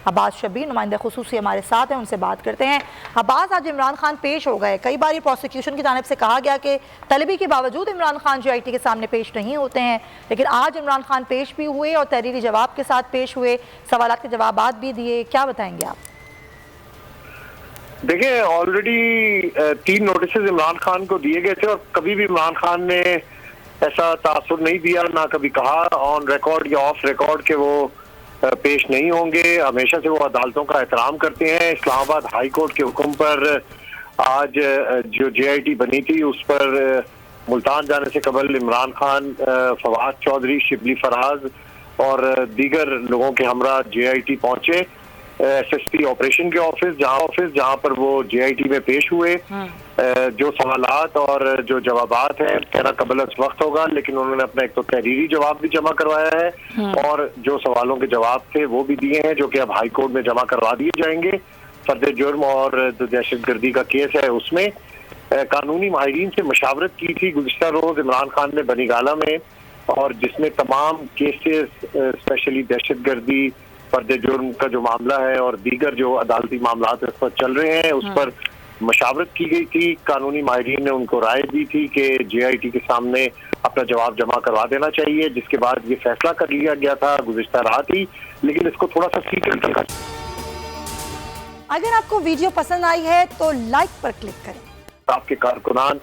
अब्बास शब्बीर नुमाइंदा खुसूसी हमारे साथ हैं, उनसे बात करते हैं। अब्बास, आज इमरान खान पेश हो गए। कई बार प्रोसिक्यूशन की जानिब से कहा गया कि तलबी के बावजूद इमरान खान JIT के सामने पेश नहीं होते हैं, लेकिन आज इमरान खान पेश भी हुए और तहरीरी जवाब के साथ पेश हुए, सवालात के जवाब भी दिए। क्या बताएंगे आप? देखिए, ऑलरेडी 3 नोटिस इमरान खान को दिए गए थे और कभी भी इमरान खान ने ऐसा तासुर नहीं दिया, ना कभी कहा ऑन रिकॉर्ड या ऑफ रिकॉर्ड के वो पेश नहीं होंगे। हमेशा से वो अदालतों का एहतराम करते हैं। इस्लामाबाद हाई कोर्ट के हुक्म पर आज जो JIT बनी थी उस पर मुल्तान जाने से कबल इमरान खान, फवाद चौधरी, शिबली फराज और दीगर लोगों के हमरा JIT पहुंचे, SSP ऑपरेशन के ऑफिस जहां पर वो JIT में पेश हुए। जो सवालात और जो जवाबात हैं कहना कबल अस वक्त होगा, लेकिन उन्होंने अपना एक तो तहरीरी जवाब भी जमा करवाया है और जो सवालों के जवाब थे वो भी दिए हैं, जो कि अब हाई कोर्ट में जमा करवा दिए जाएंगे। फर्द जुर्म और दहशतगर्दी का केस है, उसमें कानूनी माहिरीन से मशावरत की थी गुज़िश्ता रोज इमरान खान ने बनीगाला में, और जिसमें तमाम केसेस स्पेशली दहशतगर्दी, फर्द जुर्म का जो मामला है और दीगर जो अदालती मामला इस पर चल रहे हैं उस पर मशावरत की गई थी। कानूनी माहिरीन ने उनको राय दी थी कि JIT के सामने अपना जवाब जमा करवा देना चाहिए, जिसके बाद ये फैसला कर लिया गया था गुज़िश्ता रात ही, लेकिन इसको थोड़ा सा सीक्रेट रखा। अगर आपको वीडियो पसंद आई है तो लाइक पर क्लिक करें। आपके कारकुनान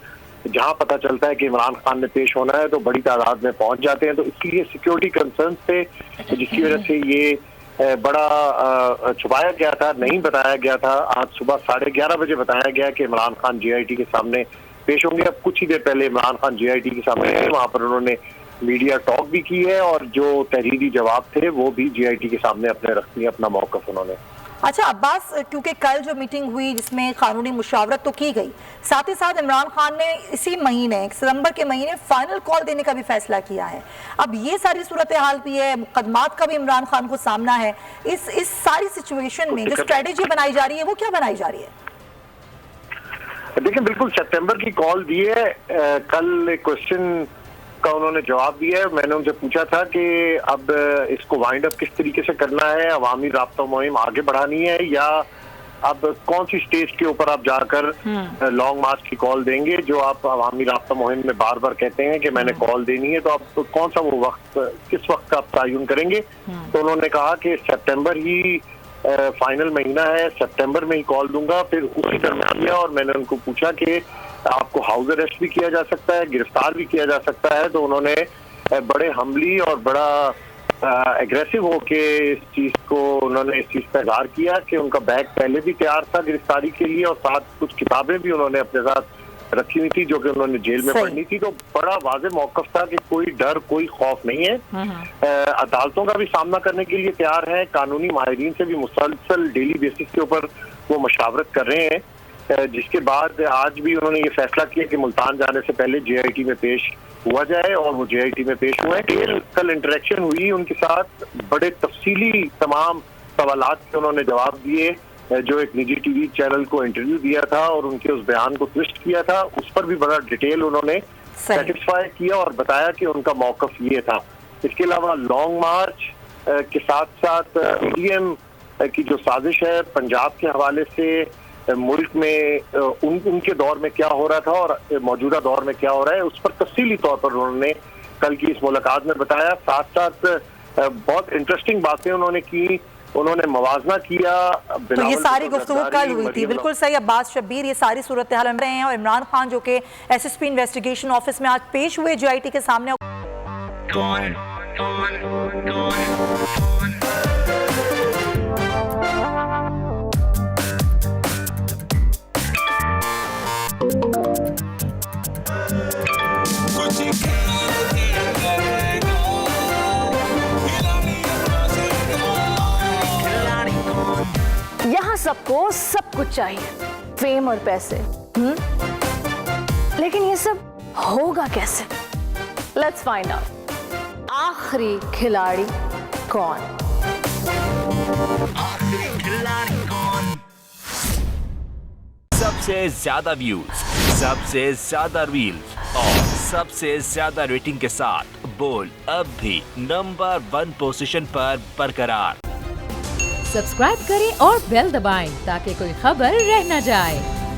जहां पता चलता है कि इमरान खान ने पेश होना है तो बड़ी तादाद में पहुंच जाते हैं, तो इसलिए सिक्योरिटी कंसर्न थे, जिसकी वजह से ये बड़ा छुपाया गया था, नहीं बताया गया था। आज सुबह 11:30 बजे बताया गया कि इमरान खान JIT के सामने पेश होंगे। अब कुछ ही देर पहले इमरान खान JIT के सामने है, वहां पर उन्होंने मीडिया टॉक भी की है और जो तहरीरी जवाब थे वो भी JIT के सामने अपने रख दिए, अपना मौक़िफ़ उन्होंने। अच्छा अब्बास, क्योंकि कल जो मीटिंग हुई जिसमें कानूनी मुशावरत तो की गई, साथ ही साथ इमरान खान ने इसी महीने सितंबर के महीने फाइनल कॉल देने का भी फैसला किया है। अब ये सारी सूरत हाल भी है, मुकदमात का भी इमरान खान को सामना है। इस सारी सिचुएशन में जो स्ट्रेटेजी बनाई जा रही है वो क्या बनाई जा रही है? देखिए, बिल्कुल सितंबर की कॉल दी है। कल क्वेश्चन का उन्होंने जवाब दिया है। मैंने उनसे पूछा था कि अब इसको वाइंड अप किस तरीके से करना है, अवामी राब्ता मुहिम आगे बढ़ानी है या अब कौन सी स्टेज के ऊपर आप जाकर लॉन्ग मार्च की कॉल देंगे, जो आप अवामी राब्ता मुहिम में बार बार कहते हैं कि मैंने कॉल देनी है, तो आप कौन सा वो वक्त, किस वक्त का आप तयन करेंगे। तो उन्होंने कहा कि सितंबर ही फाइनल महीना है, सितंबर में ही कॉल दूंगा। फिर उसी दरमियान में और मैंने उनको पूछा कि आपको हाउस अरेस्ट भी किया जा सकता है, गिरफ्तार भी किया जा सकता है। तो उन्होंने बड़े हमली और बड़ा एग्रेसिव होके इस चीज को उन्होंने इस चीज पर इज़हार किया कि उनका बैग पहले भी तैयार था गिरफ्तारी के लिए और साथ कुछ किताबें भी उन्होंने अपने साथ रखी हुई थी जो कि उन्होंने जेल में पढ़नी थी। तो बड़ा वाज़ेह मौक़िफ़ था कि कोई डर, कोई खौफ नहीं है। अदालतों का भी सामना करने के लिए तैयार है। कानूनी माहिरीन से भी मुसलसल डेली बेसिस के ऊपर वो मशावरत कर रहे हैं, जिसके बाद आज भी उन्होंने ये फैसला किया कि मुल्तान जाने से पहले JIT में पेश हुआ जाए और वो JIT में पेश हुए। कल इंटरेक्शन हुई उनके साथ, बड़े तफसीली तमाम सवालात के उन्होंने जवाब दिए। जो एक निजी TV चैनल को इंटरव्यू दिया था और उनके उस बयान को ट्विस्ट किया था, उस पर भी बड़ा डिटेल उन्होंने सेटिस्फाई किया और बताया कि उनका मौक़िफ़ ये था। इसके अलावा लॉन्ग मार्च के साथ साथ EDM की जो साजिश है पंजाब के हवाले से, मुल्क में उनके दौर में क्या हो रहा था और मौजूदा दौर में क्या हो रहा है, उस पर तफसीली तौर पर उन्होंने कल की इस मुलाकात में बताया। साथ साथ बहुत इंटरेस्टिंग बातें उन्होंने की, उन्होंने मवाजना किया। तो ये सारी गुफ्तगू कल हुई थी, बिल्कुल सही अब्बास शब्बीर। ये सारी सूरत हाल रहे हैं और इमरान खान जो कि SSP इन्वेस्टिगेशन ऑफिस में आज पेश हुए JIT के सामने। यहाँ सबको सब कुछ चाहिए, फेम और पैसे, लेकिन ये सब होगा कैसे? Let's find out. आखिरी खिलाड़ी कौन? आखिरी खिलाड़ी कौन? सबसे ज्यादा व्यूज, सबसे ज्यादा रील्स और सबसे ज्यादा रेटिंग के साथ बोल अब भी नंबर 1 पोजीशन पर बरकरार। सब्सक्राइब करें और बेल दबाएं ताकि कोई खबर रह न जाए।